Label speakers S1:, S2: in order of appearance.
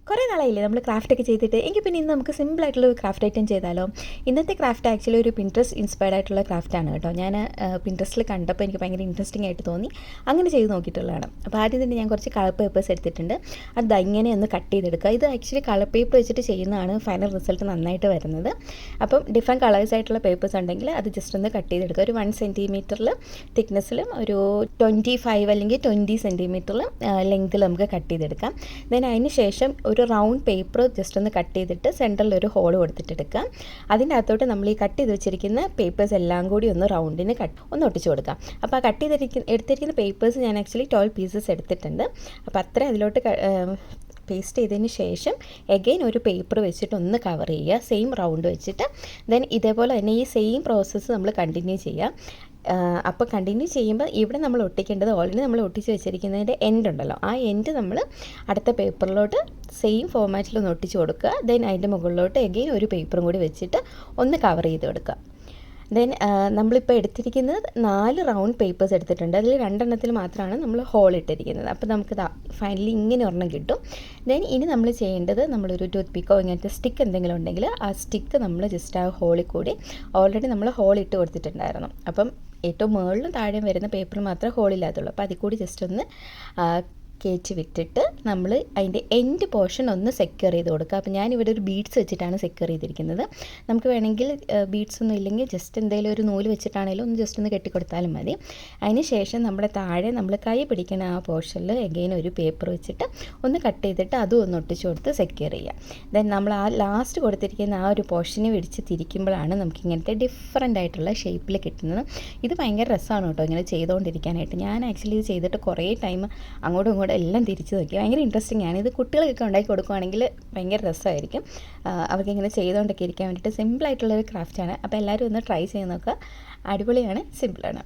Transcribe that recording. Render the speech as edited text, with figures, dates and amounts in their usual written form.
S1: കുറേ നാളായില്ലേ നമ്മൾ ക്രാഫ്റ്റൊക്കെ ചെയ്തിട്ട്. എങ്കിൽ പിന്നെ ഇന്ന് നമുക്ക് സിമ്പിളായിട്ടുള്ള ഒരു ക്രാഫ്റ്റ് ഐറ്റം ചെയ്താലോ. ഇന്നത്തെ ക്രാഫ്റ്റ് ആക്ച്വലി ഒരു പിൻട്രസ്റ്റ് ഇൻസ്പയർഡ് ആയിട്ടുള്ള ക്രാഫ്റ്റാണ് കേട്ടോ. ഞാൻ പിൻട്രസ്റ്റിൽ കണ്ടപ്പോൾ എനിക്ക് ഭയങ്കര ഇൻട്രസ്റ്റിംഗ് ആയിട്ട് തോന്നി, അങ്ങനെ ചെയ്ത് നോക്കിയിട്ടുള്ളതാണ്. അപ്പോൾ ആദ്യം തന്നെ ഞാൻ കുറച്ച് കളർ പേപ്പേഴ്സ് എടുത്തിട്ടുണ്ട്. അത് ഇങ്ങനെ ഒന്ന് കട്ട് ചെയ്തെടുക്കുക. ഇത് ആക്ച്വലി കളർ പേപ്പർ വെച്ചിട്ട് ചെയ്യുന്നതാണ് ഫൈനൽ റിസൾട്ട് നന്നായിട്ട് വരുന്നത്. അപ്പം ഡിഫറെൻറ്റ് കളേഴ്സ് ആയിട്ടുള്ള പേപ്പേഴ്സ് ഉണ്ടെങ്കിൽ അത് ജസ്റ്റ് ഒന്ന് കട്ട് ചെയ്തെടുക്കുക. ഒരു 1 സെൻറ്റിമീറ്ററിൽ തിക്നെസ്സിലും ഒരു 25 അല്ലെങ്കിൽ 20 സെൻറ്റിമീറ്ററിൽ ലെങ്ത്തിൽ നമുക്ക് കട്ട് ചെയ്തെടുക്കാം. ദെൻ അതിന് ശേഷം ഒരു റൗണ്ട് പേപ്പർ ജസ്റ്റ് ഒന്ന് കട്ട് ചെയ്തിട്ട് സെൻറ്ററിൽ ഒരു ഹോൾ കൊടുത്തിട്ടെടുക്കാം. അതിൻ്റെ അകത്തോട്ട് നമ്മൾ ഈ കട്ട് ചെയ്ത് വെച്ചിരിക്കുന്ന പേപ്പേഴ്സ് എല്ലാം കൂടി ഒന്ന് റൗണ്ടിന് ഒന്ന് ഒട്ടിച്ച് കൊടുക്കാം. അപ്പോൾ ആ കട്ട് എടുത്തിരിക്കുന്ന പേപ്പേഴ്സ് ഞാൻ ആക്ച്വലി 12 പീസസ് എടുത്തിട്ടുണ്ട്. അപ്പോൾ അത്ര അതിലോട്ട് പേസ്റ്റ് ചെയ്തതിന് ശേഷം എഗെയിൻ ഒരു പേപ്പർ വെച്ചിട്ട് ഒന്ന് കവർ ചെയ്യുക, സെയിം റൗണ്ട് വെച്ചിട്ട്. ദെൻ ഇതേപോലെ തന്നെ ഈ സെയിം പ്രോസസ്സ് നമ്മൾ കണ്ടിന്യൂ ചെയ്യാം. അപ്പോൾ കണ്ടിന്യൂ ചെയ്യുമ്പോൾ ഇവിടെ നമ്മൾ ഒട്ടിക്കേണ്ടത് ഓൾറെഡി നമ്മൾ ഒട്ടിച്ച് വെച്ചിരിക്കുന്നതിൻ്റെ എൻഡ് ഉണ്ടല്ലോ, ആ എൻഡ് നമ്മൾ അടുത്ത പേപ്പറിലോട്ട് സെയിം ഫോർമാറ്റിൽ ഒന്ന് ഒട്ടിച്ച് കൊടുക്കുക. ദെൻ അതിൻ്റെ മുകളിലോട്ട് എഗെയിൻ ഒരു പേപ്പറും കൂടി വെച്ചിട്ട് ഒന്ന് കവർ ചെയ്ത് കൊടുക്കുക. ദെൻ നമ്മളിപ്പോൾ എടുത്തിരിക്കുന്നത് 4 റൗണ്ട് പേപ്പേഴ്സ് എടുത്തിട്ടുണ്ട്. അതിൽ 2 എണ്ണത്തിൽ മാത്രമാണ് നമ്മൾ ഹോൾ ഇട്ടിരിക്കുന്നത്. അപ്പോൾ നമുക്ക് ഫൈനലി ഇങ്ങനെ ഒരെണ്ണം കിട്ടും. ദെൻ ഇനി നമ്മൾ ചെയ്യേണ്ടത്, നമ്മളൊരു ടൂത്ത് പിക്കോ ഇങ്ങനത്തെ സ്റ്റിക്ക് എന്തെങ്കിലും ഉണ്ടെങ്കിൽ ആ സ്റ്റിക്ക് നമ്മൾ ജസ്റ്റ് ആ ഹോളിൽ കൂടി ഓൾറെഡി നമ്മൾ ഹോൾ ഇട്ട് കൊടുത്തിട്ടുണ്ടായിരുന്നു. അപ്പം ഏറ്റവും മുകളിലും താഴെയും വരുന്ന പേപ്പറിൽ മാത്രമേ ഹോളില്ലാത്തുള്ളൂ. അപ്പോൾ അതിൽ കൂടി ജസ്റ്റ് ഒന്ന് കയറ്റി വിട്ടിട്ട് നമ്മൾ അതിൻ്റെ എൻഡ് പോർഷൻ ഒന്ന് സെക്യൂർ ചെയ്ത് കൊടുക്കുക. അപ്പോൾ ഞാനിവിടെ ഒരു ബീഡ്സ് വെച്ചിട്ടാണ് സെക്യൂർ ചെയ്തിരിക്കുന്നത്. നമുക്ക് വേണമെങ്കിൽ ബീഡ്സ് ഒന്നും ഇല്ലെങ്കിൽ ജസ്റ്റ് എന്തെങ്കിലും ഒരു നൂല് വെച്ചിട്ടാണെങ്കിലും ഒന്ന് ജസ്റ്റ് ഒന്ന് കെട്ടിക്കൊടുത്താലും മതി. അതിന് ശേഷം നമ്മുടെ താഴെ നമ്മൾ കൈ പിടിക്കുന്ന ആ പോർഷനിൽ എഗെയിൻ ഒരു പേപ്പർ വെച്ചിട്ട് ഒന്ന് കട്ട് ചെയ്തിട്ട് അതും ഒന്ന് ഒട്ടിച്ച് കൊടുത്ത് സെക്യൂർ ചെയ്യുക. ദെൻ നമ്മൾ ആ ലാസ്റ്റ് കൊടുത്തിരിക്കുന്ന ആ ഒരു പോർഷനെ പിടിച്ച് തിരിക്കുമ്പോഴാണ് നമുക്ക് ഇങ്ങനത്തെ ഡിഫറൻ്റ് ആയിട്ടുള്ള ഷേപ്പിൽ കിട്ടുന്നത്. ഇത് ഭയങ്കര രസമാണ് കേട്ടോ ഇങ്ങനെ ചെയ്തുകൊണ്ടിരിക്കാനായിട്ട്. ഞാൻ ആക്ച്വലി ഇത് ചെയ്തിട്ട് കുറേ ടൈം അങ്ങോട്ടും ഇങ്ങോട്ടും എല്ലാം തിരിച്ച് നോക്കി. ഭയങ്കര ഇൻട്രസ്റ്റിംഗ് ആണ്. ഇത് കുട്ടികൾക്കൊക്കെ ഉണ്ടാക്കി കൊടുക്കുകയാണെങ്കിൽ ഭയങ്കര രസമായിരിക്കും. അവർക്കിങ്ങനെ ചെയ്തുകൊണ്ടൊക്കെ ഇരിക്കാൻ വേണ്ടിയിട്ട് സിമ്പിളായിട്ടുള്ളൊരു ക്രാഫ്റ്റാണ്. അപ്പോൾ എല്ലാവരും ഒന്ന് ട്രൈ ചെയ്ത് നോക്കുക. അടിപൊളിയാണ്, സിമ്പിളാണ്.